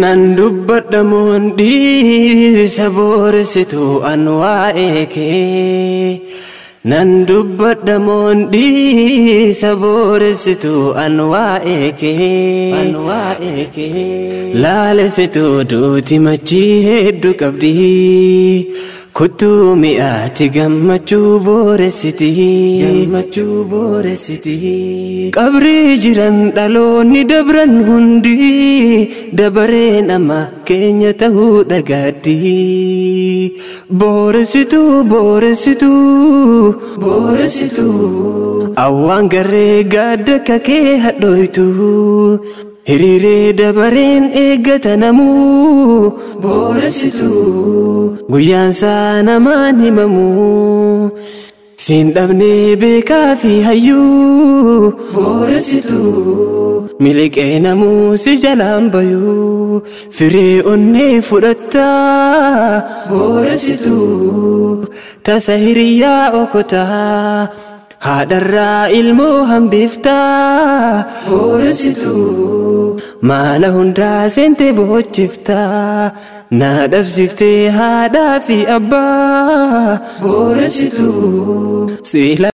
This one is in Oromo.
Nandubadda mondi saboresitu anwaeke Nandubadda mondi saboresitu anwaeke Lalesitu duuti machi heddu qabdi Kutu mi'aati gammachuu booresiti Qabrii jiran dhaloonni dabran hundi dabareen amma keenya tahuu dhagaaddi Booresitu Awwaan garree gaadda kakee hadhooytu Hiriiree dabareen eeggatanamu Booresitu guyyaan saa namaan himamu Siin dhabnee beekaa fi hayyuu Booresitu miliqee namuu si jalaan bayuu Firee onnee fudhattaa Booresitu tasa hiriyyaa okotaa Haadharraa ilmoo hambiftaa Booresitu maala hundaa seentee boochiftaa Na dhabsiftee haadhaa fi abbaa Booresitu